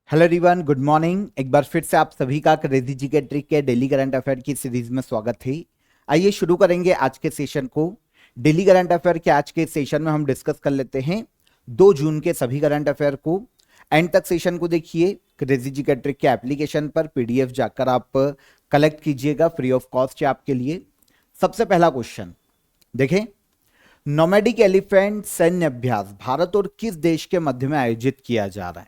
Hello everyone, good morning. एक बार फिर से आप सभी का क्रेजी जी के ट्रिक के डेली करंट अफेयर की सीरीज में स्वागत है। आइए शुरू करेंगे आज के सेशन को। डेली करंट अफेयर के आज के सेशन में हम डिस्कस कर लेते हैं 2 जून के सभी करंट अफेयर को। एंड तक सेशन को देखिए। क्रेजी जी के ट्रिक के एप्लीकेशन पर पीडीएफ जाकर आप कलेक्ट कीजिएगा, फ्री ऑफ कॉस्ट है आपके लिए। सबसे पहला क्वेश्चन देखें, नोमैडिक एलिफेंट सैन्य अभ्यास भारत और किस देश के मध्य में आयोजित किया जा रहा है?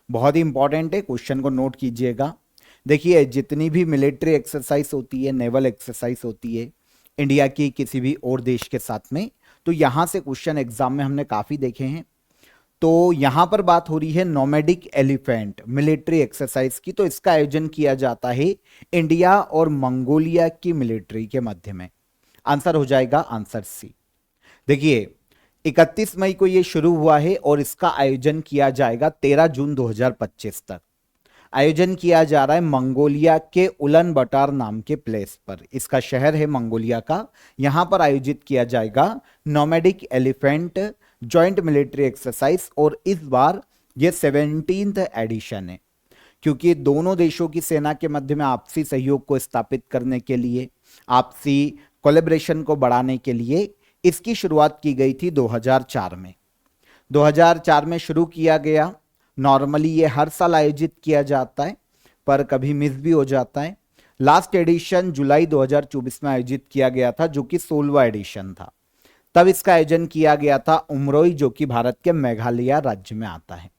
बहुत ही इंपॉर्टेंट है, क्वेश्चन को नोट कीजिएगा। देखिए, जितनी भी मिलिट्री एक्सरसाइज होती है, नेवल एक्सरसाइज होती है इंडिया की किसी भी और देश के साथ में, तो यहां से क्वेश्चन एग्जाम में हमने काफी देखे हैं। तो यहां पर बात हो रही है नोमैडिक एलिफेंट मिलिट्री एक्सरसाइज की, तो इसका आयोजन किया जाता है इंडिया और मंगोलिया की मिलिट्री के मध्य में। आंसर हो जाएगा आंसर सी। देखिए, 31 मई को यह शुरू हुआ है और इसका आयोजन किया जाएगा 13 जून 2025 तक। आयोजन किया जा रहा है मंगोलिया के उलन बटार नाम के प्लेस पर। इसका शहर है मंगोलिया का। यहां पर आयोजित किया जाएगा nomadic elephant joint military exercise और इस बार यह 17th एडिशन है, क्योंकि दोनों देशों की सेना के मध्य में आपसी सहयोग को स्थापित करने के लिए, आपसी कोलैबोरेशन को बढ़ाने के लिए इसकी शुरुआत की गई थी 2004 में। 2004 में शुरू किया गया। नॉर्मली ये हर साल आयोजित किया जाता है, पर कभी मिस भी हो जाता है। लास्ट एडिशन जुलाई 2024 में आयोजित किया गया था, जो कि 16वां एडिशन था। तब इसका आयोजन किया गया था उमरोई, जो कि भारत के मेघालय राज्य में आता है।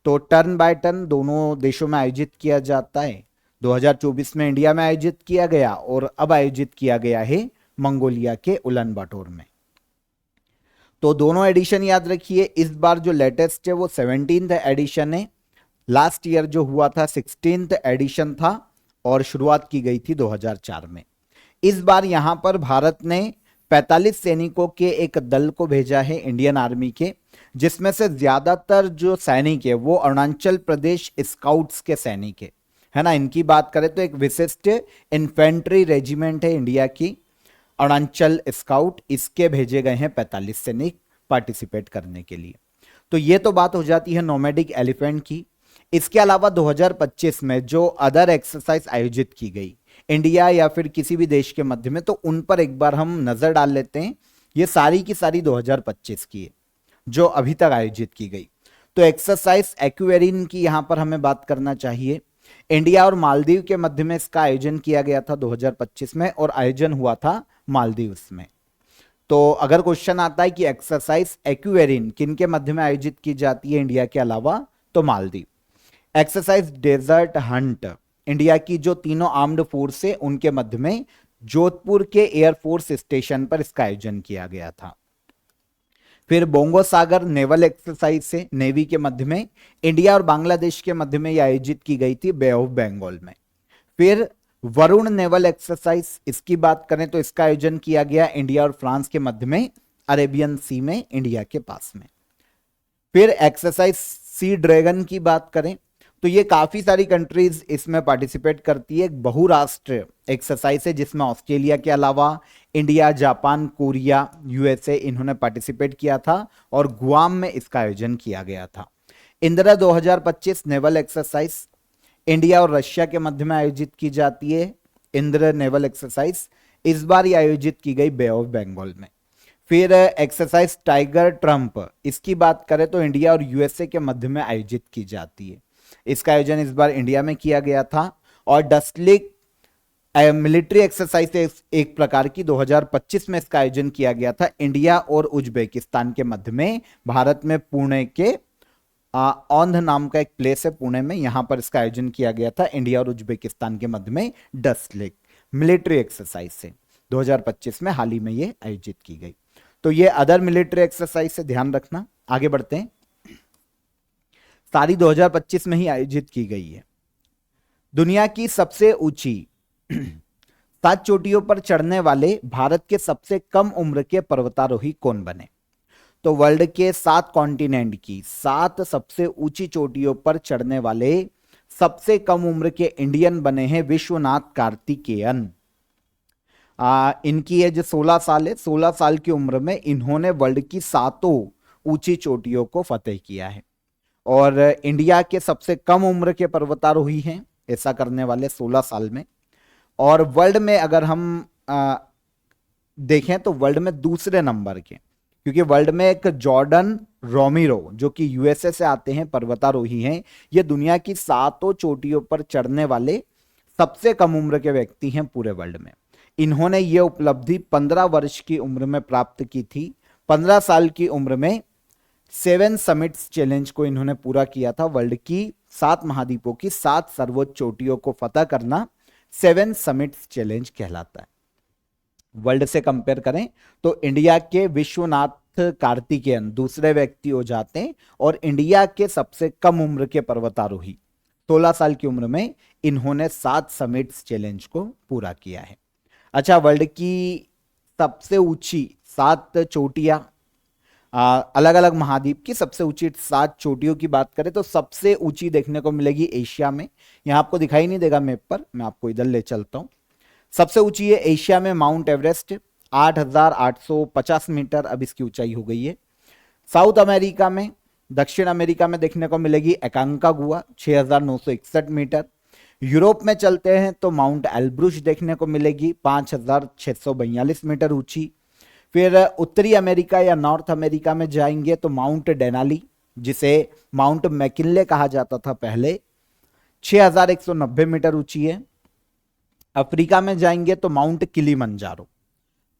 तो टर्न बाय टर्न दोनों देशों में आयोजित किया जाता है। 2024 में इंडिया में आयोजित किया गया और अब आयोजित किया गया है मंगोलिया के उलन बाटोर में। तो दोनों एडिशन याद रखिए। इस बार जो लेटेस्ट है वो 17th एडिशन है। लास्ट ईयर जो हुआ था 16th एडिशन था और शुरुआत की गई थी 2004 में। इस बार यहां पर भारत ने 45 सैनिकों के एक दल को भेजा है, इंडियन आर्मी के, जिसमें से ज्यादातर जो सैनिक है वो अरुणाचल प्रदेश स्काउट्स के सैनिक है ना। इनकी बात करें तो एक विशिष्ट इन्फेंट्री रेजिमेंट है इंडिया की, अरुणाचल स्काउट। इसके भेजे गए हैं 45 सैनिक पार्टिसिपेट करने के लिए। तो ये तो बात हो जाती है नोमैडिक एलिफेंट की। इसके अलावा 2025 में जो अदर एक्सरसाइज आयोजित की गई इंडिया या फिर किसी भी देश के मध्य में, तो उन पर एक बार हम नजर डाल लेते हैं। ये सारी की सारी 2025 की है जो अभी तक आयोजित की गई। तो एक्सरसाइज एक्वेरिन की यहां पर हमें बात करना चाहिए। इंडिया और मालदीव के मध्य में इसका आयोजन किया गया था 2025 में और आयोजन हुआ था मालदीव्स में। तो अगर क्वेश्चन आता है कि एक्सरसाइज एक्वेरिन किन के मध्य में आयोजित की जाती है इंडिया के अलावा, तो Maldives. Exercise desert hunt India की जो तीनों आर्म्ड फोर्स है उनके मध्य में जोधपुर के एयरफोर्स स्टेशन पर इसका आयोजन किया गया था। फिर बोंगो सागर नेवल एक्सरसाइज से नेवी के मध्य में इंडिया और बांग्लादेश के मध्य में यह आयोजित की गई थी बे ऑफ बंगाल में। फिर वरुण नेवल एक्सरसाइज, इसकी बात करें तो इसका आयोजन किया गया इंडिया और फ्रांस के मध्य में अरेबियन सी में, इंडिया के पास में। फिर एक्सरसाइज सी ड्रैगन की बात करें तो ये काफी सारी कंट्रीज इसमें पार्टिसिपेट करती है। एक बहुराष्ट्र एक्सरसाइज है जिसमें ऑस्ट्रेलिया के अलावा इंडिया, जापान, कोरिया, यूएसए इन्होंने पार्टिसिपेट किया था और गुआम में इसका आयोजन किया गया था। इंदिरा 2025 नेवल एक्सरसाइज इंडिया और रशिया के मध्य में आयोजित की जाती है। इंद्र नेवल एक्सरसाइज इस बार ये आयोजित की गई बे ऑफ बंगाल में। फिर एक्सरसाइज टाइगर ट्रंप, इसकी बात करें तो इंडिया और यूएसए के मध्य में आयोजित की जाती है। इसका आयोजन इस बार इंडिया में किया गया था। और डस्लिक मिलिट्री एक्सरसाइज एक प्रकार की 2025 में इसका आयोजन किया गया था इंडिया और उज्बेकिस्तान के मध्य में, भारत में पुणे के औंध नाम का एक प्लेस है पुणे में, यहां पर इसका आयोजन किया गया था इंडिया और उज्बेकिस्तान के मध्य में। डस्लिक मिलिट्री एक्सरसाइज से 2025 में हाल ही में ये आयोजित की गई। तो ये अदर मिलिट्री एक्सरसाइज से ध्यान रखना। आगे बढ़ते हैं। सारी 2025 में ही आयोजित की गई है। दुनिया की सबसे ऊंची 7 चोटियों पर चढ़ने वाले भारत के सबसे कम उम्र के पर्वतारोही कौन बने? तो वर्ल्ड के 7 कॉन्टिनेंट की 7 सबसे ऊंची चोटियों पर चढ़ने वाले सबसे कम उम्र के इंडियन बने हैं विश्वनाथ कार्तिकेयन। इनकी एज 16 साल है। 16 साल की उम्र में इन्होंने वर्ल्ड की 7 ऊंची चोटियों को फतेह किया है। और इंडिया के सबसे कम उम्र के पर्वतारोही हैं ऐसा करने वाले 16 साल में। और वर्ल्ड में अगर हम देखें तो वर्ल्ड में दूसरे नंबर के, क्योंकि वर्ल्ड में एक जॉर्डन रोमिरो जो कि यूएसए से आते हैं, पर्वतारोही हैं। ये दुनिया की 7 चोटियों पर चढ़ने वाले सबसे कम उम्र के व्यक्ति हैं पूरे वर्ल्ड में। इन्होंने ये उपलब्धि 15 वर्ष की उम्र में प्राप्त की थी। 15 साल की उम्र में 7 समिट्स चैलेंज को इन्होंने पूरा किया था। वर्ल्ड की 7 महाद्वीपों की 7 सर्वोच्च चोटियों को फतह करना 7 समिट्स चैलेंज कहलाता है। वर्ल्ड से कंपेयर करें तो इंडिया के विश्वनाथ कार्तिकेयन दूसरे व्यक्ति हो जाते हैं और इंडिया के सबसे कम उम्र के पर्वतारोही 16 साल की उम्र में इन्होंने 7 समिट्स चैलेंज को पूरा किया है। अच्छा, वर्ल्ड की सबसे ऊंची 7 चोटियां, अलग अलग महाद्वीप की सबसे ऊंची 7 चोटियों की बात करें तो सबसे ऊंची देखने को मिलेगी एशिया में। यहां आपको दिखाई नहीं देगा मैप पर, मैं आपको इधर ले चलता हूं। सबसे ऊंची है एशिया में माउंट एवरेस्ट, 8,850 मीटर अब इसकी ऊंचाई हो गई है। साउथ अमेरिका में, दक्षिण अमेरिका में देखने को मिलेगी एकांकागुआ, 6,961 मीटर। यूरोप में चलते हैं तो माउंट एल्ब्रुस देखने को मिलेगी, 5,642 मीटर ऊंची। फिर उत्तरी अमेरिका या नॉर्थ अमेरिका में जाएंगे तो माउंट डेनाली, जिसे माउंट मैकिनले कहा जाता था पहले, 6,190 मीटर ऊंची है। अफ्रीका में जाएंगे तो माउंट किलिमंजारो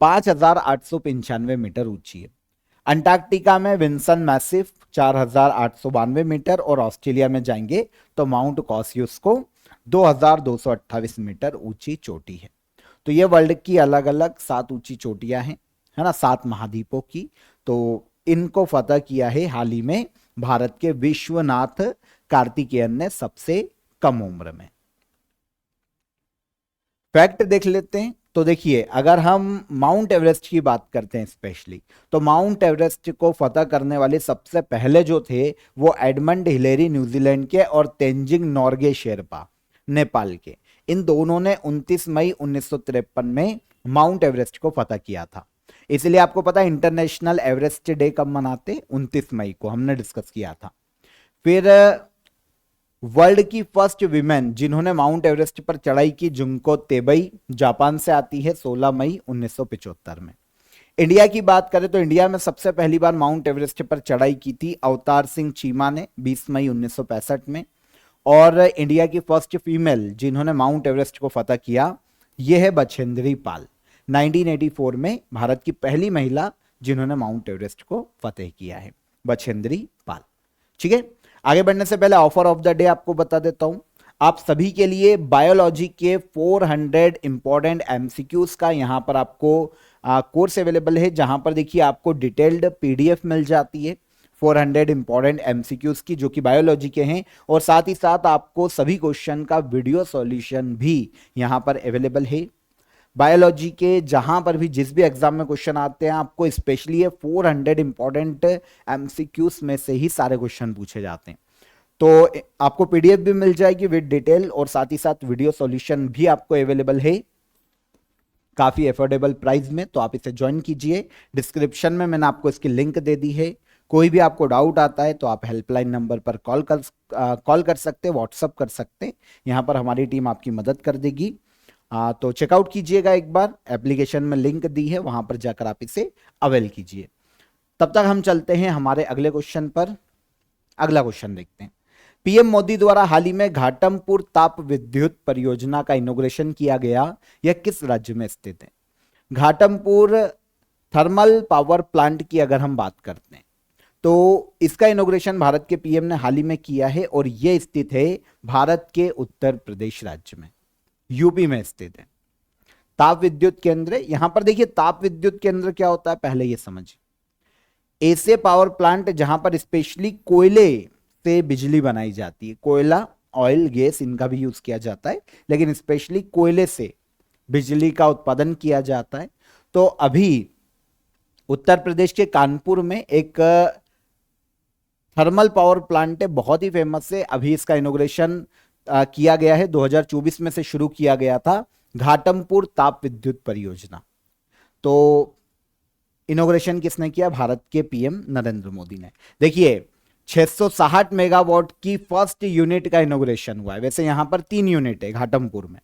5,895 मीटर ऊंची है। अंटार्कटिका में विंसन मैसिफ 4,892 मीटर और ऑस्ट्रेलिया में जाएंगे तो माउंट कॉसियुस्को 2,228 मीटर ऊंची चोटी है। तो ये वर्ल्ड की अलग अलग 7 ऊंची चोटियां हैं, है ना, 7 महाद्वीपों की। तो इनको फतह किया है हाल ही में भारत के विश्वनाथ कार्तिकेयन ने सबसे कम उम्र में। फैक्ट देख लेते हैं। तो देखिए, अगर हम माउंट एवरेस्ट की बात करते हैं स्पेशली, तो माउंट एवरेस्ट को फतह करने वाले सबसे पहले जो थे वो एडमंड हिलेरी न्यूजीलैंड के और तेंजिंग नोर्गे शेरपा नेपाल के। इन दोनों ने 29 मई 1953 में माउंट एवरेस्ट को फतह किया था। इसलिए आपको पता है इंटरनेशनल एवरेस्ट डे कब मनाते, 29 मई को, हमने डिस्कस किया था। फिर वर्ल्ड की फर्स्ट विमेन जिन्होंने माउंट एवरेस्ट पर चढ़ाई की, जुंको तेबई, जापान से आती है, 16 मई 1975 में। इंडिया की बात करें तो इंडिया में सबसे पहली बार माउंट एवरेस्ट पर चढ़ाई की थी अवतार सिंह चीमा ने 20 मई 1965 में। और इंडिया की फर्स्ट फीमेल जिन्होंने माउंट एवरेस्ट को फतह किया यह है बछेंद्री पाल, 1984 में भारत की पहली महिला जिन्होंने माउंट एवरेस्ट को फतेह किया है, बछेंद्री पाल। ठीक है, आगे बढ़ने से पहले ऑफर ऑफ द डे आपको बता देता हूं। आप सभी के लिए बायोलॉजी के 400 इंपॉर्टेंट एमसीक्यूज का यहां पर आपको कोर्स अवेलेबल है, जहां पर देखिए आपको डिटेल्ड पीडीएफ मिल जाती है 400 इंपॉर्टेंट एमसीक्यूज की, जो कि बायोलॉजी के हैं। और साथ ही साथ आपको सभी क्वेश्चन का वीडियो सॉल्यूशन भी यहां पर अवेलेबल है। बायोलॉजी के जहां पर भी जिस भी एग्जाम में क्वेश्चन आते हैं, आपको स्पेशली ये 400 इंपॉर्टेंट एमसीक्यूज में से ही सारे क्वेश्चन पूछे जाते हैं। तो आपको पीडीएफ भी मिल जाएगी विद डिटेल और साथ ही साथ वीडियो सॉल्यूशन भी आपको अवेलेबल है काफी अफोर्डेबल प्राइस में। तो आप इसे ज्वाइन कीजिए, डिस्क्रिप्शन में मैंने आपको इसकी लिंक दे दी है। कोई भी आपको डाउट आता है तो आप हेल्पलाइन नंबर पर कॉल कर सकते, व्हाट्सअप कर सकते, यहां पर हमारी टीम आपकी मदद कर देगी। तो चेकआउट कीजिएगा एक बार, एप्लीकेशन में लिंक दी है, वहां पर जाकर आप इसे अवेल कीजिए। तब तक हम चलते हैं हमारे अगले क्वेश्चन पर। अगला क्वेश्चन देखते हैं। पीएम मोदी द्वारा हाल ही में घाटमपुर ताप विद्युत परियोजना का इनॉग्रेशन किया गया, यह किस राज्य में स्थित है? घाटमपुर थर्मल पावर प्लांट की अगर हम बात करते हैं तो इसका इनॉग्रेशन भारत के पीएम ने हाल ही में किया है और यह स्थित है भारत के उत्तर प्रदेश राज्य में, यूपी में स्थित है। ताप विद्युत केंद्र, यहां पर देखिए ताप विद्युत केंद्र क्या होता है पहले ये समझिए। ऐसे पावर प्लांट जहां पर स्पेशली कोयले से बिजली बनाई जाती है, कोयला, ऑयल, गैस इनका भी यूज किया जाता है, लेकिन स्पेशली कोयले से बिजली का उत्पादन किया जाता है। तो अभी उत्तर प्रदेश के कानपुर में एक थर्मल पावर प्लांट है, बहुत ही फेमस है। अभी इसका इनॉग्रेशन किया गया है, 2024 में से शुरू किया गया था, घाटमपुर ताप विद्युत परियोजना। तो इनॉग्रेशन किसने किया? भारत के पीएम नरेंद्र मोदी ने। देखिए 660 मेगावाट की फर्स्ट यूनिट का इनॉग्रेशन हुआ है। वैसे यहां पर 3 यूनिट है घाटमपुर में।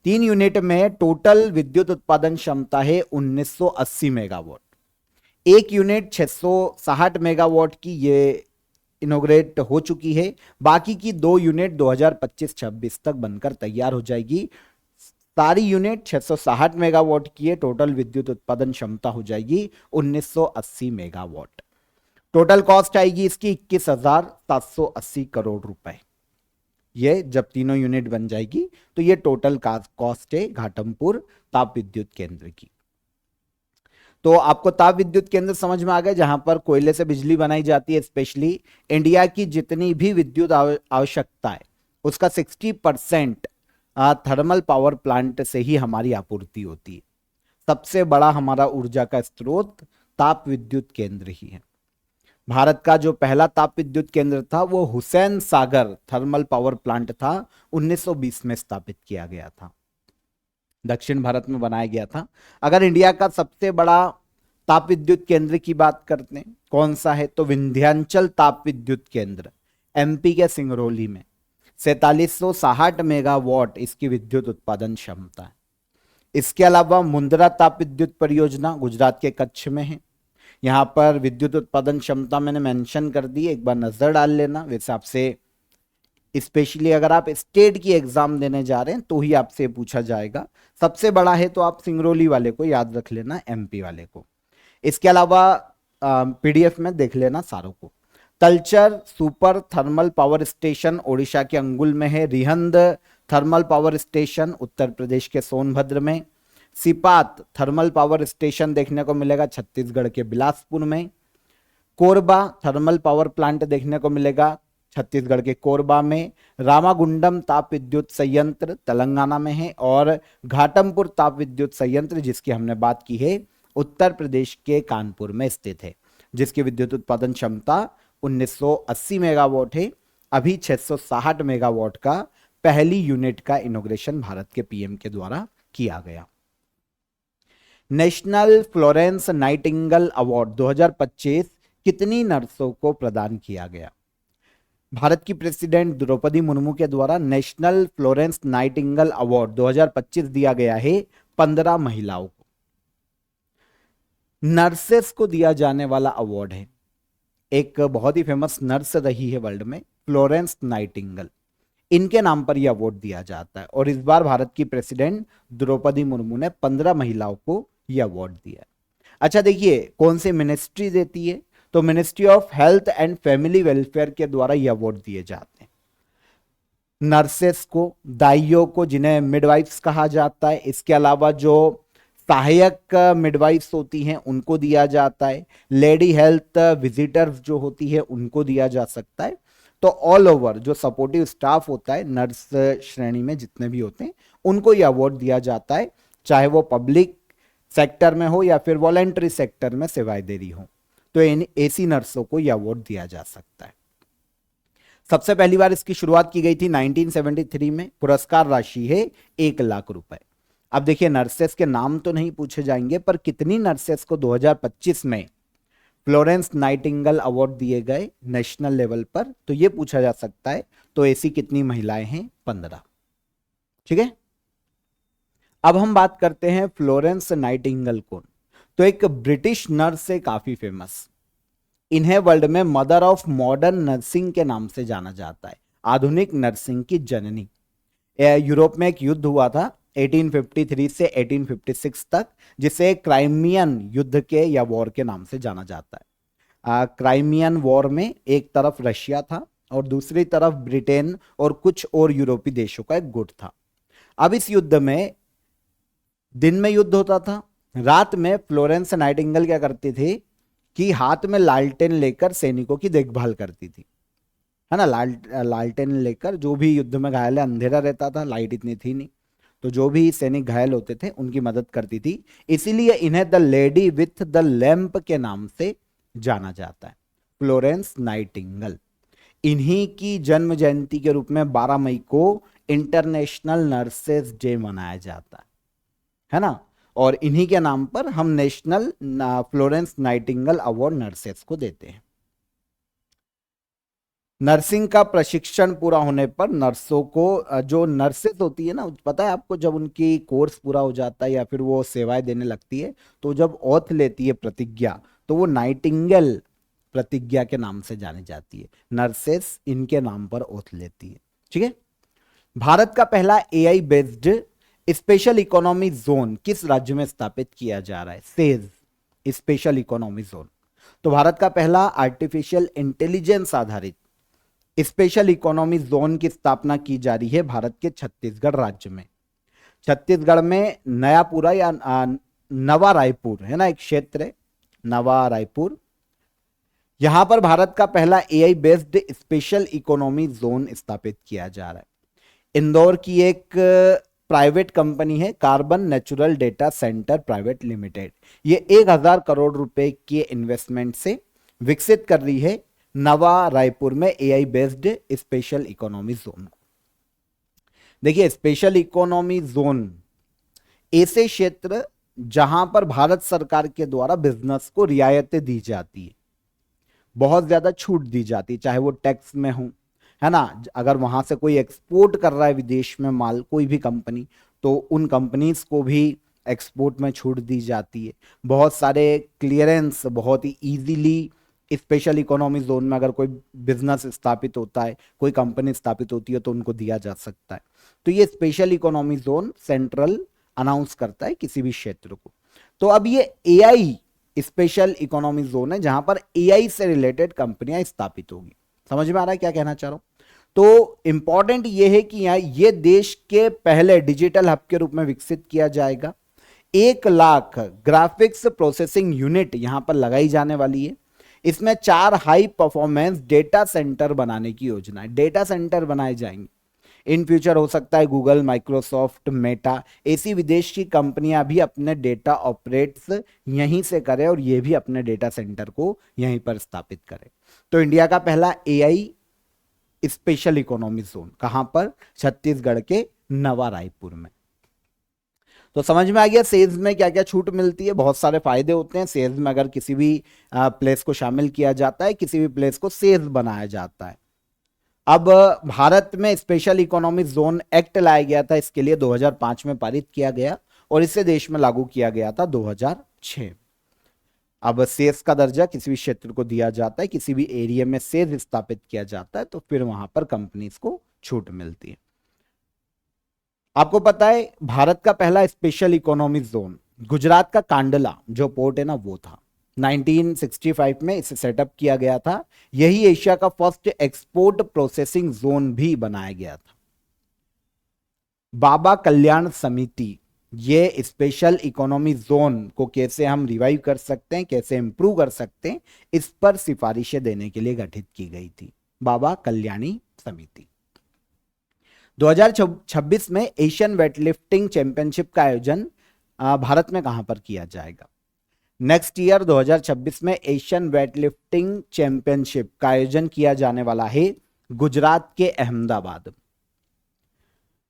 3 यूनिट में टोटल विद्युत उत्पादन क्षमता है 1980 मेगावाट। एक यूनिट 660 मेगावाट की ये इनोग्रेट हो चुकी है। बाकी की 2 यूनिट 2025-26 तक बनकर तैयार हो जाएगी। सारी यूनिट 660 मेगावाट की है। टोटल विद्युत उत्पादन क्षमता हो जाएगी 1980 मेगावाट। टोटल कॉस्ट आएगी इसकी 21,780 करोड़ रुपए। ये जब तीनों यूनिट बन जाएगी तो ये टोटल कॉस्ट है घाटमपुर ताप विद्युत केंद्र की। तो आपको ताप विद्युत केंद्र समझ में आ गया, जहां पर कोयले से बिजली बनाई जाती है। स्पेशली इंडिया की जितनी भी विद्युत आवश्यकता है उसका 60% थर्मल पावर प्लांट से ही हमारी आपूर्ति होती है। सबसे बड़ा हमारा ऊर्जा का स्रोत ताप विद्युत केंद्र ही है। भारत का जो पहला ताप विद्युत केंद्र था वो Hussain Sagar thermal power plant था, 1920 में स्थापित किया गया था, दक्षिण भारत में बनाया गया था। अगर इंडिया का सबसे बड़ा ताप विद्युत केंद्र की बात करते हैं कौन सा है, तो विंध्याचल ताप विद्युत केंद्र एमपी के सिंगरौली में 4760 मेगावाट इसकी विद्युत उत्पादन क्षमता है। इसके अलावा मुंद्रा ताप विद्युत परियोजना गुजरात के कच्छ में है। यहां पर विद्युत उत्पादन क्षमता मैंने मेंशन कर दी, एक बार नजर डाल लेना। वैसे आपसे स्पेशली अगर आप स्टेट की एग्जाम देने जा रहे हैं तो ही आपसे पूछा जाएगा। सबसे बड़ा है तो आप सिंगरौली वाले को याद रख लेना, एमपी वाले को। इसके अलावा पीडीएफ में देख लेना सारों को। Talcher super thermal power station Odisha के अंगुल में है। Rihand thermal power station Uttar Pradesh के सोनभद्र में। सिपात थर्मल पावर स्टेशन देखने को मिलेगा छत्तीसगढ़ के बिलासपुर में। कोरबा थर्मल पावर प्लांट देखने को मिलेगा छत्तीसगढ़ के कोरबा में। रामागुंडम ताप विद्युत संयंत्र तेलंगाना में है। और घाटमपुर ताप विद्युत संयंत्र जिसकी हमने बात की है उत्तर प्रदेश के कानपुर में स्थित है, जिसकी विद्युत उत्पादन क्षमता 1980 मेगावाट है। अभी 660 मेगावाट का पहली यूनिट का इनॉग्रेशन भारत के पीएम के द्वारा किया गया। नेशनल फ्लोरेंस नाइटिंगेल अवार्ड 2025 कितनी नर्सों को प्रदान किया गया? भारत की प्रेसिडेंट द्रौपदी मुर्मू के द्वारा नेशनल फ्लोरेंस नाइटिंगेल अवार्ड 2025 दिया गया है 15 महिलाओं को। नर्सेस को दिया जाने वाला अवार्ड है, एक बहुत ही फेमस नर्स रही है वर्ल्ड में, फ्लोरेंस नाइटिंगेल, इनके नाम पर यह अवार्ड दिया जाता है। और इस बार भारत की प्रेसिडेंट द्रौपदी मुर्मू ने 15 महिलाओं को यह अवार्ड दिया है। अच्छा देखिए कौन सी मिनिस्ट्री देती है, तो ministry of health and family welfare के द्वारा यह अवार्ड दिए जाते हैं। नर्सेस को, दाइयों को जिन्हें मिडवाइफ्स कहा जाता है, इसके अलावा जो सहायक मिडवाइफ्स होती हैं उनको दिया जाता है। लेडी हेल्थ विजिटर्स जो होती है उनको दिया जा सकता है। तो ऑल ओवर जो सपोर्टिव स्टाफ होता है नर्स श्रेणी में जितने भी होते हैं उनको यह अवार्ड दिया जाता है, चाहे वो पब्लिक सेक्टर में हो या फिर वॉलेंट्री सेक्टर में सेवाएं दे रही हो, तो इन ऐसी नर्सों को यह अवार्ड दिया जा सकता है। सबसे पहली बार इसकी शुरुआत की गई थी 1973 में। पुरस्कार राशि है 1 लाख रुपए। अब देखिए नर्सेस के नाम तो नहीं पूछे जाएंगे, पर कितनी नर्सेस को 2025 में फ्लोरेंस नाइटिंगेल अवार्ड दिए गए नेशनल लेवल पर, तो यह पूछा जा सकता है। तो ऐसी कितनी महिलाएं हैं? 15। ठीक है, अब हम बात करते हैं फ्लोरेंस नाइटिंगेल कौन। तो एक ब्रिटिश नर्स है, काफी फेमस। इन्हें वर्ल्ड में मदर ऑफ मॉडर्न नर्सिंग के नाम से जाना जाता है, आधुनिक नर्सिंग की जननी। यूरोप में एक युद्ध हुआ था 1853 से 1856 तक, जिसे क्राइमियन युद्ध के या वॉर के नाम से जाना जाता है। क्राइमियन वॉर में एक तरफ रशिया था और दूसरी तरफ ब्रिटेन और कुछ और यूरोपीय देशों का एक गुट था। अब इस युद्ध में दिन में युद्ध होता था, रात में फ्लोरेंस नाइटिंगेल क्या करती थी कि हाथ में लालटेन लेकर सैनिकों की देखभाल करती थी, है ना। लालटेन लेकर, जो भी युद्ध में घायल है, अंधेरा रहता था, लाइट इतनी थी नहीं, तो जो भी सैनिक घायल होते थे उनकी मदद करती थी। इसीलिए इन्हें the lady with the lamp के नाम से जाना जाता है, फ्लोरेंस नाइटिंगेल। इन्हीं की जन्म जयंती के रूप में 12 मई को इंटरनेशनल नर्सेस डे मनाया जाता है ना। और इन्हीं के नाम पर हम national Florence Nightingale award nurses को देते हैं। नर्सिंग का प्रशिक्षण पूरा होने पर नर्सों को जो नर्सेस होती है ना, पता है आपको, जब उनकी कोर्स पूरा हो जाता है या फिर वो सेवाएं देने लगती है, तो जब ओथ लेती है, प्रतिज्ञा, तो वो नाइटिंगेल प्रतिज्ञा के नाम से जानी जाती है। नर्सेस इनके नाम पर ओथ लेती है। ठीक है। भारत का पहला AI based special economy zone किस राज्य में स्थापित किया जा रहा है? Says special economy zone. तो भारत का पहला आर्टिफिशियल इंटेलिजेंस आधारित स्पेशल इकोनॉमी जोन की स्थापना की जा रही है भारत के छत्तीसगढ़ राज्य में। छत्तीसगढ़ में नयापुरा या नवा रायपुर है ना, एक क्षेत्र है नवा रायपुर। यहां पर भारत का पहला AI based special economy zone स्थापित किया जा रहा है। इंदौर की एक प्राइवेट कंपनी है carbon natural data centre private limited, ये 1,000 करोड़ रुपए के इन्वेस्टमेंट से विकसित कर रही है नवा रायपुर में AI based special economy zone को। देखिए, स्पेशल इकोनॉमी जोन ऐसे क्षेत्र जहां पर भारत सरकार के द्वारा बिजनेस को रियायतें दी जाती है, बहुत ज्यादा छूट दी जाती है, चाहे वो टैक्स में हो, है ना। अगर वहां से कोई एक्सपोर्ट कर रहा है विदेश में माल, कोई भी कंपनी, तो उन कंपनीज को भी एक्सपोर्ट में छूट दी जाती है। बहुत सारे क्लियरेंस बहुत ही इजीली स्पेशल इकोनॉमी जोन में अगर कोई बिजनेस स्थापित होता है, कोई कंपनी स्थापित होती है, तो उनको दिया जा सकता है। तो ये special economy zone central announce करता है किसी भी क्षेत्र को। तो अब ये एआई स्पेशल इकोनॉमी जोन है जहां पर एआई से रिलेटेड कंपनियां स्थापित होगी। समझ में आ रहा है क्या कहना चाह रहा हूं? तो इंपॉर्टेंट ये है कि यहां ये देश के पहले डिजिटल हब के रूप में विकसित किया जाएगा। 1 लाख ग्राफिक्स प्रोसेसिंग यूनिट यहां पर लगाई जाने वाली है। इसमें 4 हाई परफॉर्मेंस डेटा सेंटर बनाने की योजना है। डेटा सेंटर बनाए जाएंगे इन फ्यूचर। हो सकता है गूगल, माइक्रोसॉफ्ट, मेटा, ऐसी विदेश की कंपनियां भी अपने डेटा ऑपरेट्स यहीं से करें और ये भी अपने डेटा सेंटर को यहीं पर स्थापित करें। तो इंडिया का पहला एआई स्पेशल इकोनॉमी जोन कहां पर? छत्तीसगढ़ के नवा रायपुर में। तो समझ में आ गया सेल्स में क्या क्या छूट मिलती है। बहुत सारे फायदे होते हैं सेल्स में अगर किसी भी प्लेस को शामिल किया जाता है, किसी भी प्लेस को सेल्स बनाया जाता है। अब भारत में स्पेशल इकोनॉमिक जोन एक्ट लाया गया था, इसके लिए 2005 में पारित किया गया और इसे देश में लागू किया गया था 2006। अब सेज का दर्जा किसी भी क्षेत्र को दिया जाता है, किसी भी एरिया में सेज स्थापित किया जाता है, तो फिर वहां पर कंपनीज को छूट मिलती है। आपको पता है भारत का पहला स्पेशल इकोनॉमिक जोन गुजरात का कांडला जो पोर्ट है ना, वो था। 1965 में इसे सेटअप किया गया था। यही एशिया का फर्स्ट एक्सपोर्ट प्रोसेसिंग जोन भी बनाया गया था। बाबा कल्याण समिति, ये स्पेशल इकोनॉमी जोन को कैसे हम रिवाइव कर सकते हैं, कैसे इंप्रूव कर सकते हैं, इस पर सिफारिशें देने के लिए गठित की गई थी बाबा कल्याणी समिति। 2026 में एशियन वेटलिफ्टिंग चैंपियनशिप का आयोजन भारत में कहां पर किया जाएगा? नेक्स्ट ईयर 2026 में एशियन वेटलिफ्टिंग चैंपियनशिप का आयोजन किया जाने वाला है गुजरात के अहमदाबाद।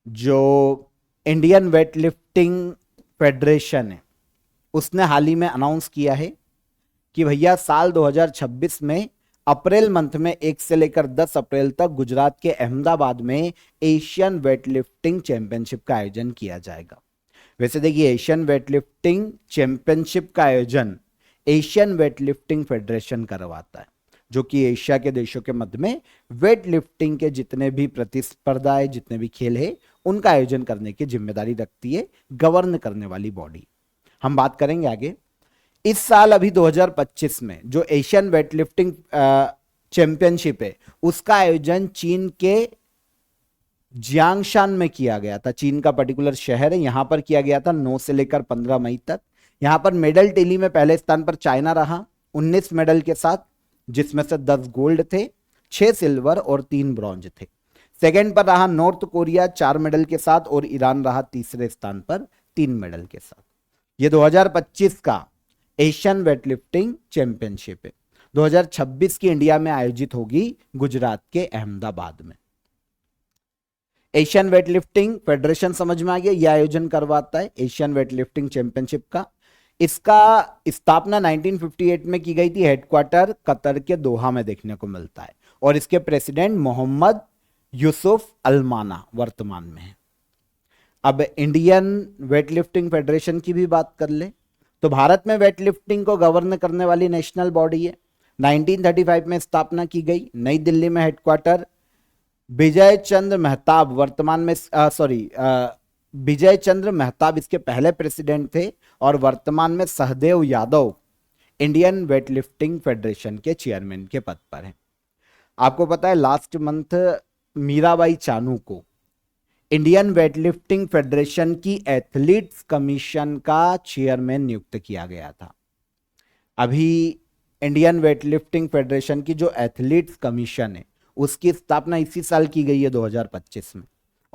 जो इंडियन वेटलिफ्टिंग फेडरेशन है उसने हाल ही में अनाउंस किया है कि भैया साल 2026 में अप्रैल मंथ में 1 से लेकर 10 अप्रैल तक गुजरात के अहमदाबाद में एशियन वेटलिफ्टिंग चैंपियनशिप का आयोजन किया जाएगा। वैसे देखिए, एशियन वेटलिफ्टिंग चैंपियनशिप का आयोजन एशियन वेटलिफ्टिंग फेडरेशन करवाता है, जो कि एशिया के देशों के मध्य में वेटलिफ्टिंग के जितने भी प्रतिस्पर्धाएं, जितने भी खेल है, उनका आयोजन करने की जिम्मेदारी रखती है, गवर्न करने वाली बॉडी। हम बात करेंगे आगे। इस साल अभी 2025 में जो एशियन वेटलिफ्टिंग चैंपियनशिप है उसका आयोजन चीन के जियांगशान में किया गया था। चीन का पर्टिकुलर शहर है, यहां पर किया गया था 9 से लेकर 15 मई तक। यहां पर मेडल टेली में पहले स्थान पर चाइना रहा 19 मेडल के साथ, जिसमें से 10 गोल्ड थे, 6 सिल्वर और 3 ब्रॉन्ज थे। सेकंड पर रहा नॉर्थ कोरिया 4 मेडल के साथ और ईरान रहा तीसरे स्थान पर 3 मेडल के साथ। यह 2025 का एशियन वेटलिफ्टिंग चैंपियनशिप है। 2026 की इंडिया में आयोजित होगी गुजरात के अहमदाबाद में। एशियन वेटलिफ्टिंग फेडरेशन समझ में आ गया, यह आयोजन करवाता है एशियन वेटलिफ्टिंग चैंपियनशिप का। इसका स्थापना 1958 में की गई थी। हेडक्वार्टर कतर के दोहा में देखने को मिलता है और इसके प्रेसिडेंट मोहम्मद यूसुफ अलमाना वर्तमान में है। अब इंडियन वेटलिफ्टिंग फेडरेशन की भी बात कर ले तो भारत में वेटलिफ्टिंग को गवर्न करने वाली नेशनल बॉडी है। 1935 में स्थापना की गई, नई दिल्ली में हेडक्वार्टर। विजय चंद्र मेहताब वर्तमान में विजय चंद्र मेहताब इसके पहले प्रेसिडेंट थे और वर्तमान में Sahdev Yadav Indian weightlifting federation के चेयरमैन के पद पर हैं। आपको पता है लास्ट मंथ मीराबाई चानू को इंडियन वेटलिफ्टिंग फेडरेशन की एथलीट्स कमीशन का चेयरमैन नियुक्त किया गया था। अभी इंडियन वेटलिफ्टिंग फेडरेशन की जो एथलीट्स कमीशन है उसकी स्थापना इसी साल की गई है 2025 में,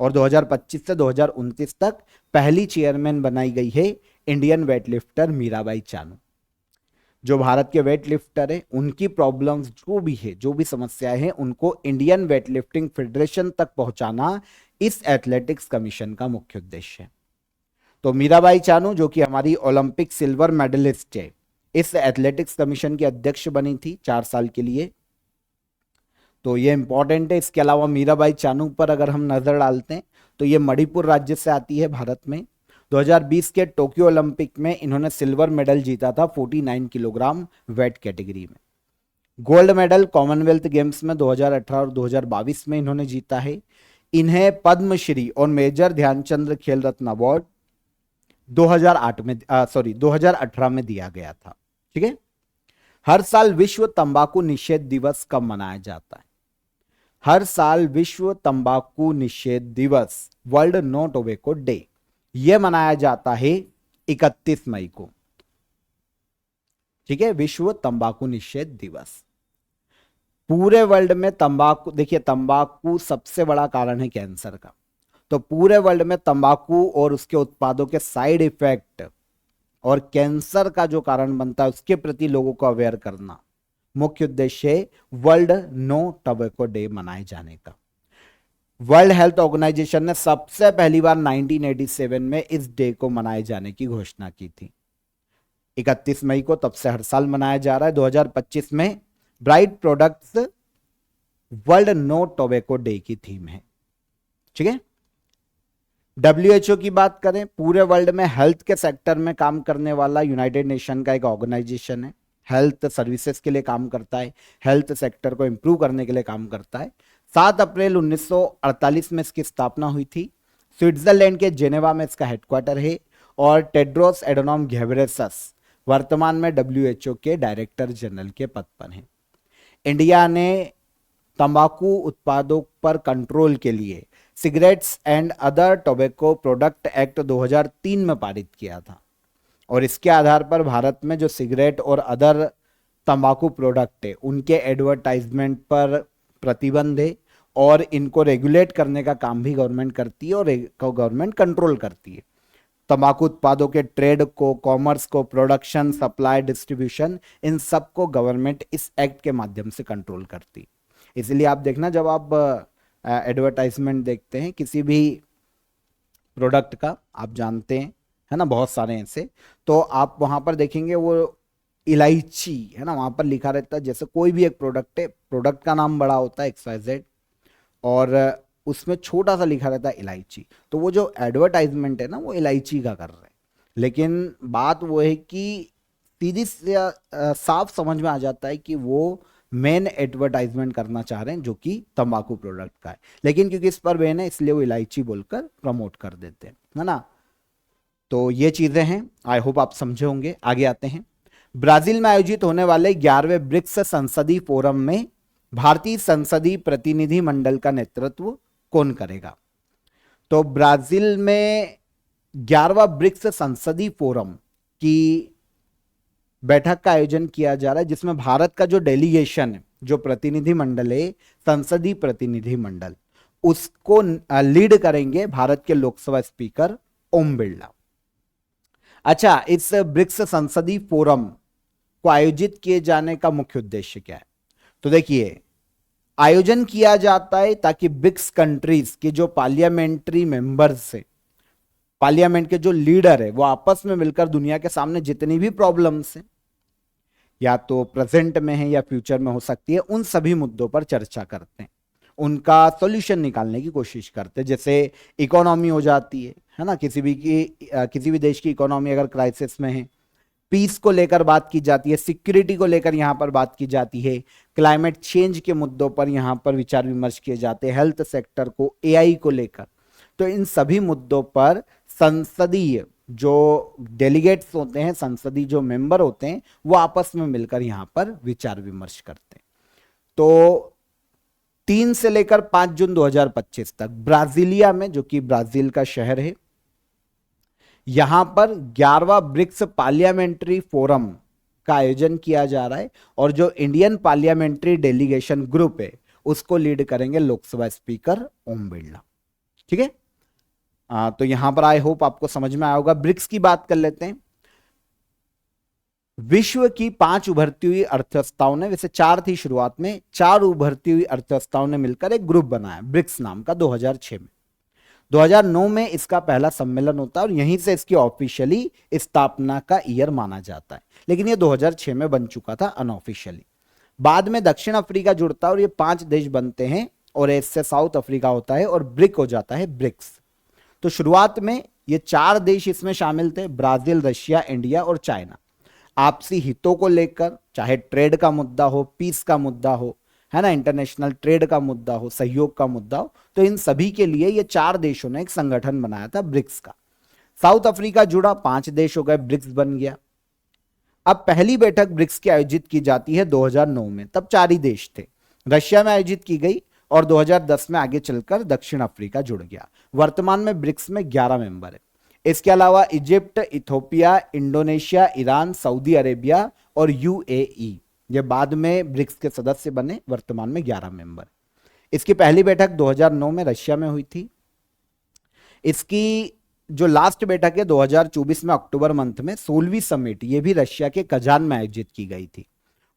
और 2025 से 2029 तक पहली चेयरमैन बनाई गई है इंडियन वेटलिफ्टर मीराबाई चानू। जो भारत के वेटलिफ्टर है उनकी प्रॉब्लम्स जो भी समस्याएं हैं उनको इंडियन वेटलिफ्टिंग फेडरेशन तक पहुंचाना इस एथलेटिक्स कमीशन का मुख्य उद्देश्य है। तो मीराबाई चानू जो कि हमारी ओलंपिक सिल्वर मेडलिस्ट है, इस एथलेटिक्स कमीशन की अध्यक्ष बनी थी 4 साल के लिए। तो ये इंपॉर्टेंट है। इसके अलावा मीराबाई चानू पर अगर हम नजर डालते हैं तो ये मणिपुर राज्य से आती है भारत में। 2020 के टोक्यो ओलंपिक में इन्होंने सिल्वर मेडल जीता था 49 किलोग्राम वेट कैटेगरी में। गोल्ड मेडल कॉमनवेल्थ गेम्स में 2018 और 2022 में इन्होंने जीता है। इन्हें पद्मश्री और मेजर ध्यानचंद्र खेल रत्न अवार्ड 2018 में दिया गया था। ठीक है। हर साल विश्व तंबाकू निषेध दिवस कब मनाया जाता है? हर साल विश्व तंबाकू निषेध दिवस, वर्ल्ड नो टोबैको डे, यह मनाया जाता है 31 मई को। ठीक है, विश्व तंबाकू निषेध दिवस। पूरे वर्ल्ड में तंबाकू, देखिए तंबाकू सबसे बड़ा कारण है कैंसर का, तो पूरे वर्ल्ड में तंबाकू और उसके उत्पादों के साइड इफेक्ट और कैंसर का जो कारण बनता है उसके प्रति लोगों को अवेयर करना मुख्य उद्देश्य है वर्ल्ड नो टोबैको डे मनाए जाने का। वर्ल्ड हेल्थ ऑर्गेनाइजेशन ने सबसे पहली बार 1987 में इस डे को मनाए जाने की घोषणा की थी 31 मई को, तब से हर साल मनाया जा रहा है। 2025 में bright products world no tobacco day की थीम है। ठीक है। WHO की बात करें, पूरे वर्ल्ड में हेल्थ के सेक्टर में काम करने वाला यूनाइटेड नेशन का एक ऑर्गेनाइजेशन है। हेल्थ सर्विसेज के लिए काम करता है, हेल्थ सेक्टर को इंप्रूव करने के लिए काम करता है। 7 अप्रैल 1948 में इसकी स्थापना हुई थी। स्विट्जरलैंड के जेनेवा में इसका हेडक्वार्टर है और टेड्रोस एडोनॉम घेब्रेयेसस वर्तमान में WHO के डायरेक्टर जनरल के पद पर हैं। इंडिया ने तंबाकू उत्पादों पर कंट्रोल के लिए cigarettes and other tobacco product act 2003 में पारित किया था, और इसके आधार पर भारत में जो सिगरेट और अदर तंबाकू प्रोडक्ट है उनके एडवर्टाइजमेंट पर प्रतिबंध है, और इनको रेगुलेट करने का काम भी गवर्नमेंट करती है और गवर्नमेंट कंट्रोल करती है। तंबाकू उत्पादों के ट्रेड को, कॉमर्स को, प्रोडक्शन, सप्लाई, डिस्ट्रीब्यूशन, इन सब को गवर्नमेंट इस एक्ट के माध्यम से कंट्रोल करती है। इसलिए आप देखना जब आप एडवर्टाइजमेंट देखते हैं किसी भी प्रोडक्ट का, आप जानते हैं है ना, बहुत सारे ऐसे, तो आप वहां पर देखेंगे वो इलायची है ना, वहां पर लिखा रहता है। जैसे कोई भी एक प्रोडक्ट है, प्रोडक्ट का नाम बड़ा होता है XYZ और उसमें छोटा सा लिखा रहता है इलायची, तो वो जो एडवर्टाइजमेंट है ना वो इलायची का कर रहे हैं। लेकिन बात वो है कि सीधी से साफ समझ में आ जाता है कि वो मेन एडवर्टाइजमेंट करना चाह रहे हैं जो कि तंबाकू प्रोडक्ट का है, लेकिन क्योंकि इस पर बैन है इसलिए वो इलायची बोलकर प्रमोट कर देते हैं, है ना। तो ये चीजें हैं, आई होप आप समझे होंगे। आगे आते हैं। ब्राजील में आयोजित होने वाले 11वें ब्रिक्स संसदीय फोरम में भारतीय संसदीय प्रतिनिधि मंडल का नेतृत्व कौन करेगा? तो ब्राजील में 11वां ब्रिक्स संसदीय फोरम की बैठक का आयोजन किया जा रहा है, जिसमें भारत का जो डेलीगेशन है, जो प्रतिनिधि मंडल है, संसदीय प्रतिनिधि मंडल, उसको लीड करेंगे भारत के लोकसभा स्पीकर ओम बिरला। अच्छा, इस ब्रिक्स संसदीय फोरम को आयोजित किए जाने का मुख्य उद्देश्य क्या है? तो देखिए, आयोजन किया जाता है ताकि ब्रिक्स कंट्रीज के जो पार्लियामेंट्री मेंबर्स है, पार्लियामेंट के जो लीडर है, वो आपस में मिलकर दुनिया के सामने जितनी भी प्रॉब्लम्स हैं, या तो प्रेजेंट में है या फ्यूचर में हो सकती है, उन सभी मुद्दों पर चर्चा करते हैं, उनका सॉल्यूशन निकालने की कोशिश करते हैं। जैसे इकोनॉमी हो जाती है ना, किसी भी देश की इकोनॉमी अगर क्राइसिस में है, पीस को लेकर बात की जाती है, सिक्योरिटी को लेकर यहां पर बात की जाती है, क्लाइमेट चेंज के मुद्दों पर यहां पर विचार विमर्श किए जाते हैं, हेल्थ सेक्टर को, एआई को लेकर। तो इन सभी मुद्दों पर संसदीय जो डेलीगेट्स होते हैं, संसदीय जो मेंबर होते हैं, वो आपस में मिलकर यहां पर विचार विमर्श करते हैं। तो 3 से लेकर 5 जून 2025 तक ब्राजीलिया में, जो कि ब्राजील का शहर है, यहां पर 11वां ब्रिक्स पार्लियामेंट्री फोरम का आयोजन किया जा रहा है, और जो इंडियन पार्लियामेंट्री डेलीगेशन ग्रुप है उसको लीड करेंगे लोकसभा स्पीकर ओम बिरला। ठीक है, तो यहां पर आई होप आपको समझ में आया होगा। ब्रिक्स की बात कर लेते हैं। विश्व की 5 उभरती हुई अर्थव्यवस्थाओं ने, वैसे 4 थी शुरुआत में, 4 उभरती हुई अर्थव्यवस्थाओं ने मिलकर एक ग्रुप बनाया ब्रिक्स नाम का 2006 में। 2009 में इसका पहला सम्मेलन होता है और यहीं से इसकी ऑफिशियली स्थापना का ईयर माना जाता है, लेकिन ये 2006 में बन चुका था अनऑफिशियली। बाद में दक्षिण अफ्रीका जुड़ता है और ये 5 देश बनते हैं, और इससे साउथ अफ्रीका होता है और ब्रिक हो जाता है ब्रिक्स। तो शुरुआत में ये 4 देश इसमें शामिल थे, ब्राजील, रशिया, इंडिया और चाइना। आपसी हितों को लेकर, चाहे ट्रेड का मुद्दा हो, पीस का मुद्दा हो, है ना, इंटरनेशनल ट्रेड का मुद्दा हो, सहयोग का मुद्दा हो, तो इन सभी के लिए ये 4 देशों ने एक संगठन बनाया था ब्रिक्स का। साउथ अफ्रीका जुड़ा, 5 देश हो गए, ब्रिक्स बन गया। अब पहली बैठक ब्रिक्स की आयोजित की जाती है 2009 में, तब 4 ही देश थे। रशिया में आयोजित की गई और 2010 में आगे चलकर दक्षिण अफ्रीका जुड़ गया। वर्तमान में ब्रिक्स में 11 मेंबर है। इसके अलावा Egypt, Ethiopia, Indonesia, Iran, Saudi Arabia और यूएई, ये बाद में ब्रिक्स के सदस्य बने। वर्तमान में 11 मेंबर। इसकी पहली बैठक 2009 में रशिया में हुई थी। इसकी जो लास्ट बैठक है 2024 में अक्टूबर मंथ में 16वीं समिट, ये भी रशिया के कजान में आयोजित की गई थी।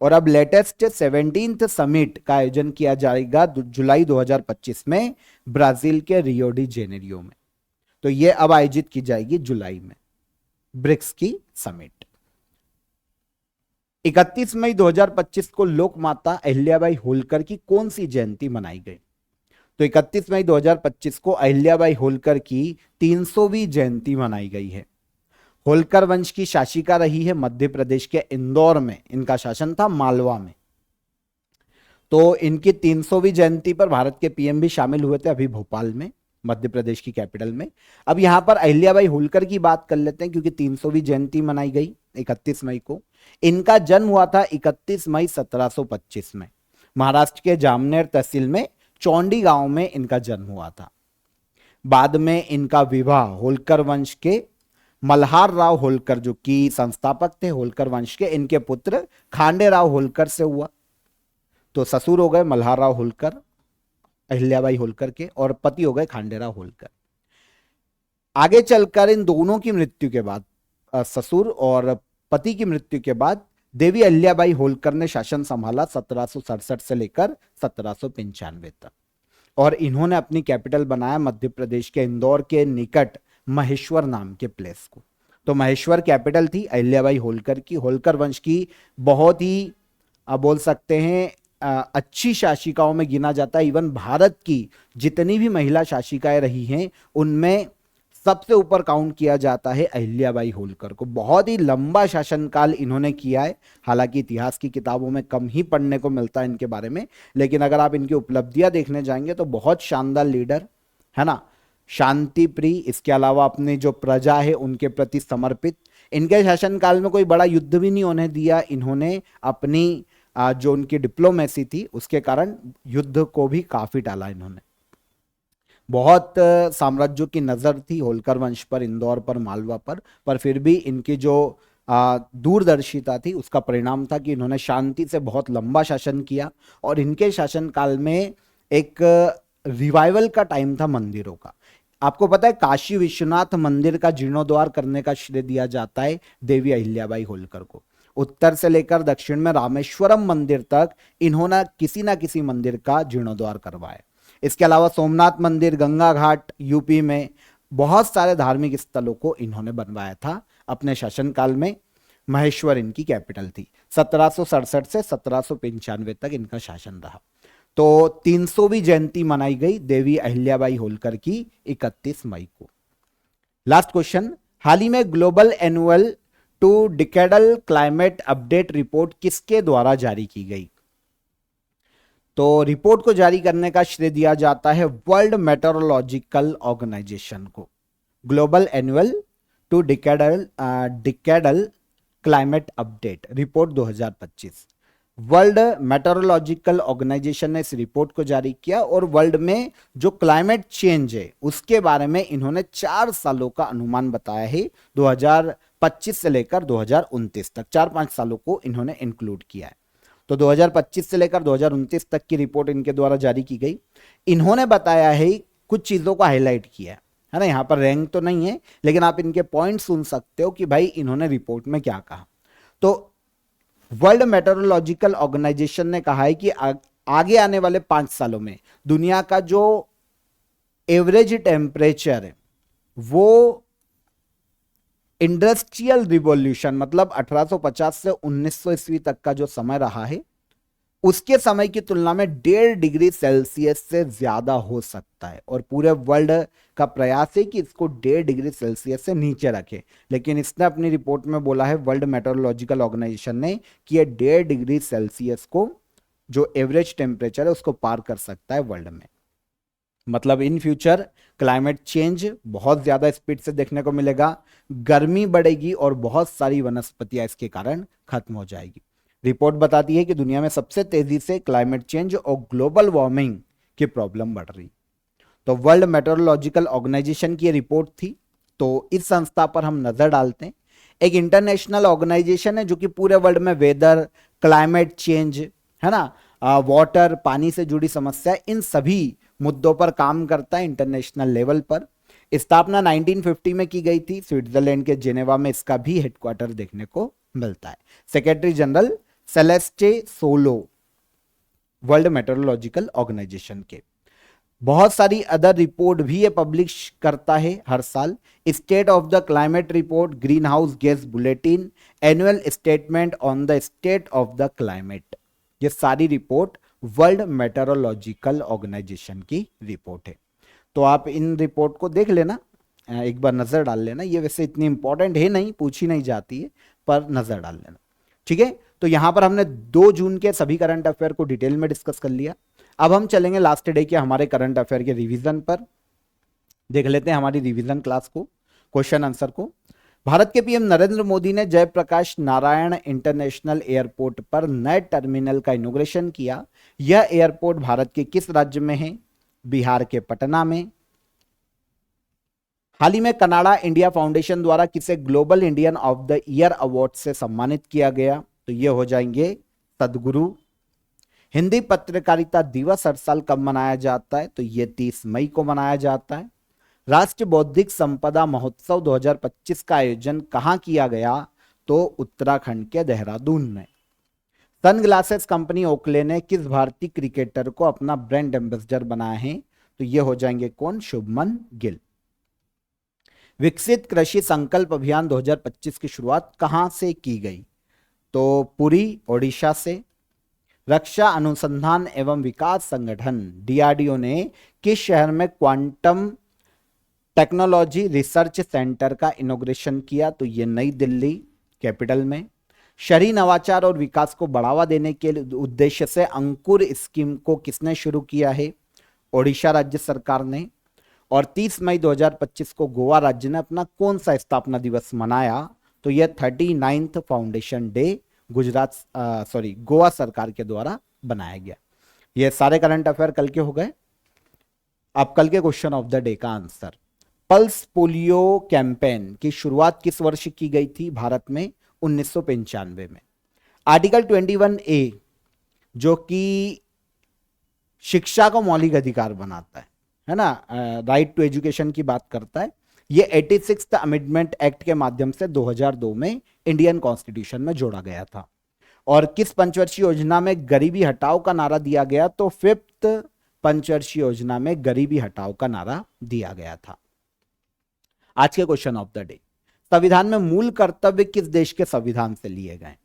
और अब लेटेस्ट 17th समिट का आयोजन किया जाएगा जुलाई 2025 में ब्राजील के रियो डी जेनेरियो में। तो ये अब आयोजित की जाएगी जुलाई में ब्रिक्स की समिट। 31 मई 2025 को लोक माता अहिल्याबाई होलकर की कौन सी जयंती मनाई गई? तो 31 मई 2025 को अहिल्याबाई होलकर की 300वीं जयंती मनाई गई है। होलकर वंश की शासिका रही है मध्य प्रदेश के इंदौर में, इनका शासन था मालवा में। तो इनकी 300वीं जयंती पर भारत के पीएम भी शामिल हुए थे अभी भोपाल में, मध्य प्रदेश की कैपिटल में। अब यहां पर अहिल्याबाई होलकर की बात कर लेते हैं, क्योंकि 300वीं जयंती मनाई गई 31 मई को। इनका जन्म हुआ था 31 मई 1725 में, महाराष्ट्र के जामनेर तहसील में चौंडी गांव में इनका जन्म हुआ था। बाद में इनका विवाह होलकर वंश के मल्हार राव होलकर, जो कि संस्थापक थे होलकर वंश के, इनके पुत्र खांडे राव होलकर से हुआ। तो ससुर हो गए मल्हार राव होलकर अहिल्याबाई होलकर के, और पति हो गए खांडेराव होलकर। आगे चलकर इन दोनों की मृत्यु के बाद, ससुर और पति की मृत्यु के बाद, देवी अहिल्याबाई होलकर ने शासन संभाला 1767 से लेकर 1795 तक, और इन्होंने अपनी कैपिटल बनाया मध्य प्रदेश के इंदौर के निकट महेश्वर नाम के प्लेस को। तो महेश्वर कैपिटल थी अहिल्याबाई होलकर की। होलकर वंश की बहुत ही बोल सकते हैं अच्छी शासिकाओं में गिना जाता है। इवन भारत की जितनी भी महिला शासिकाएं रही हैं उनमें सबसे ऊपर काउंट किया जाता है अहिल्याबाई होलकर को। बहुत ही लंबा शासनकाल इन्होंने किया है, हालांकि इतिहास की किताबों में कम ही पढ़ने को मिलता है इनके बारे में, लेकिन अगर आप इनकी उपलब्धियां देखने जाएंगे तो बहुत शानदार लीडर है ना, शांति प्रिय, इसके अलावा अपने जो प्रजा है उनके प्रति समर्पित। इनके शासनकाल में कोई बड़ा युद्ध भी नहीं होने दिया इन्होंने, अपनी जो उनकी डिप्लोमेसी थी उसके कारण युद्ध को भी काफी टाला इन्होंने। बहुत साम्राज्यों की नजर थी होलकर वंश पर, इंदौर पर, मालवा पर फिर भी इनकी जो दूरदर्शिता थी उसका परिणाम था कि इन्होंने शांति से बहुत लंबा शासन किया। और इनके शासनकाल में एक रिवाइवल का टाइम था मंदिरों का। आपको पता है काशी विश्वनाथ मंदिर का जीर्णोद्धार करने का श्रेय दिया जाता है देवी अहिल्याबाई होलकर को। उत्तर से लेकर दक्षिण में रामेश्वरम मंदिर तक इन्होंने किसी ना किसी मंदिर का जीर्णोद्धार करवाया। इसके अलावा सोमनाथ मंदिर, गंगा घाट यूपी में बहुत सारे धार्मिक स्थलों को इन्होंने बनवाया था अपने शासनकाल में। महेश्वर इनकी कैपिटल थी। 1767 से 1795 तक इनका शासन रहा। तो 300वीं जयंती मनाई गई देवी अहिल्याबाई होलकर की 31 मई को। लास्ट क्वेश्चन, हाल ही में global annual to decadal climate update report किसके द्वारा जारी की गई? तो रिपोर्ट को जारी करने का श्रेय दिया जाता है वर्ल्ड मेट्रोलॉजिकल ऑर्गेनाइजेशन को। Global annual to decadal climate update report 2025, world meteorological organisation ने इस रिपोर्ट को जारी किया और वर्ल्ड में जो क्लाइमेट चेंज है उसके बारे में इन्होंने 4 सालों का अनुमान बताया है। 2025 से लेकर 2029 तक 4-5 सालों को इन्होंने इंक्लूड किया है। तो 2025 से लेकर 2029 तक की रिपोर्ट इनके द्वारा जारी की गई। इन्होंने बताया है, कुछ चीजों को हाईलाइट किया है ना, यहां पर रैंक तो नहीं है लेकिन आप इनके पॉइंट सुन सकते हो कि भाई इन्होंने रिपोर्ट में क्या कहा। तो वर्ल्ड मेट्रोलॉजिकल ऑर्गेनाइजेशन ने कहा है कि आगे आने वाले 5 सालों में दुनिया का जो एवरेज टेम्परेचर है वो इंडस्ट्रियल रिवॉल्यूशन मतलब 1850 से 1900 ईस्वी तक का जो समय रहा है उसके समय की तुलना में 1.5 डिग्री सेल्सियस से ज्यादा हो सकता है। और पूरे वर्ल्ड का प्रयास है कि इसको 1.5 डिग्री सेल्सियस से नीचे रखे, लेकिन इसने अपनी रिपोर्ट में बोला है वर्ल्ड मेट्रोलॉजिकल ऑर्गेनाइजेशन ने कि ये 1.5 डिग्री सेल्सियस को जो एवरेज टेम्परेचर है उसको पार कर सकता है वर्ल्ड में। मतलब इन फ्यूचर क्लाइमेट चेंज बहुत ज्यादा स्पीड से देखने को मिलेगा, गर्मी बढ़ेगी और बहुत सारी वनस्पतियां इसके कारण खत्म हो जाएगी। रिपोर्ट बताती है कि दुनिया में सबसे तेजी से क्लाइमेट चेंज और ग्लोबल वार्मिंग की प्रॉब्लम बढ़ रही। तो वर्ल्ड मेट्रोलॉजिकल ऑर्गेनाइजेशन की रिपोर्ट थी। तो इस संस्था पर हम नजर डालते हैं। एक इंटरनेशनल ऑर्गेनाइजेशन है जो कि पूरे वर्ल्ड में वेदर, क्लाइमेट चेंज है ना, वाटर, पानी से जुड़ी समस्या, इन सभी मुद्दों पर काम करता है इंटरनेशनल लेवल पर। स्थापना 1950 में की गई थी। स्विट्जरलैंड के जेनेवा में इसका भी हेडक्वार्टर देखने को मिलता है। Secretary general Celeste Saulo, world meteorological organisation के। बहुत सारी अदर रिपोर्ट भी ये पब्लिश करता है हर साल। State of the climate report, green house gas bulletin, annual statement on the state of the climate, ये सारी रिपोर्ट वर्ल्ड मेट्रोलॉजिकल ऑर्गेनाइजेशन की रिपोर्ट है। तो आप इन रिपोर्ट को देख लेना, एक बार नजर डाल लेना। ये वैसे इतनी इंपॉर्टेंट है नहीं, पूछी नहीं जाती है, पर नजर डाल लेना, ठीक है। तो यहां पर हमने 2 जून के सभी करंट अफेयर को डिटेल में डिस्कस कर लिया। अब हम चलेंगे लास्ट डे के हमारे करंट अफेयर के रिवीजन पर। देख लेते हैं हमारी रिवीजन क्लास को, क्वेश्चन आंसर को। भारत के पीएम नरेंद्र मोदी ने जयप्रकाश नारायण इंटरनेशनल एयरपोर्ट पर नए टर्मिनल का इनॉग्रेशन किया। यह एयरपोर्ट भारत के किस राज्य में है? बिहार के पटना में। हाल ही में कनाडा इंडिया फाउंडेशन द्वारा किसे global Indian of the year award से सम्मानित किया गया? तो ये हो जाएंगे सदगुरु। हिंदी पत्रकारिता दिवस हर साल कब मनाया जाता है? तो ये 30 मई को मनाया जाता है। राष्ट्रीय बौद्धिक संपदा महोत्सव 2025 का आयोजन कहां किया गया? तो उत्तराखंड के देहरादून में। सनग्लासेस कंपनी ओकले ने किस भारतीय क्रिकेटर को अपना ब्रांड एम्बेसडर बनाया है? तो ये हो जाएंगे कौन? शुभमन गिल। विकसित कृषि संकल्प अभियान 2025 की शुरुआत कहां से की गई? तो पुरी, ओडिशा से। रक्षा अनुसंधान एवं विकास संगठन डीआरडीओ ने किस शहर में क्वांटम टेक्नोलॉजी रिसर्च सेंटर का इनॉग्रेशन किया? तो ये नई दिल्ली कैपिटल में। शहरी नवाचार और विकास को बढ़ावा देने के उद्देश्य से अंकुर स्कीम को किसने शुरू किया है? ओडिशा राज्य सरकार ने। और 30 मई 2025 को गोवा राज्य ने अपना कौन सा स्थापना दिवस मनाया? तो यह 39th फाउंडेशन डे गोवा सरकार के द्वारा बनाया गया। ये सारे करंट अफेयर कल के हो गए। अब कल के क्वेश्चन ऑफ द डे का आंसर। पल्स पोलियो कैंपेन की शुरुआत किस वर्ष की गई थी भारत में? 1995 में। आर्टिकल 21A जो कि शिक्षा को मौलिक अधिकार बनाता है ना, राइट टू एजुकेशन की बात करता है, ये 86th अमेंडमेंट एक्ट के माध्यम से 2002 में इंडियन कॉन्स्टिट्यूशन में जोड़ा गया था। और किस पंचवर्षीय योजना में गरीबी हटाओ का नारा दिया गया? तो 5th पंचवर्षीय योजना में गरीबी हटाओ का नारा दिया गया था। आज के क्वेश्चन ऑफ द डे। संविधान में मूल कर्तव्य किस देश के संविधान से लिए गए?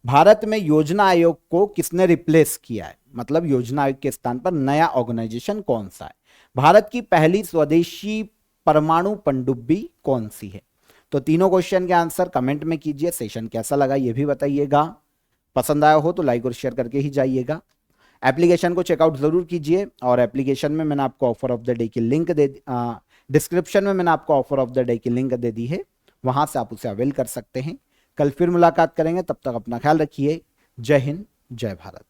भारत में योजना आयोग को किसने रिप्लेस किया है, मतलब योजना आयोग के स्थान पर नया ऑर्गेनाइजेशन कौन सा है? भारत की पहली स्वदेशी परमाणु पनडुब्बी कौन सी है? तो तीनों क्वेश्चन के आंसर कमेंट में कीजिए। सेशन कैसा लगा ये भी बताइएगा। पसंद आया हो तो लाइक और शेयर करके ही जाइएगा। एप्लीकेशन को चेकआउट जरूर कीजिए, और एप्लीकेशन में मैंने आपको ऑफर ऑफ द डे की लिंक डिस्क्रिप्शन में मैंने आपको ऑफर ऑफ द डे की लिंक दे दी है, वहां से आप उसे अवेल कर सकते हैं। कल फिर मुलाकात करेंगे, तब तक अपना ख्याल रखिए। जय हिंद, जय भारत।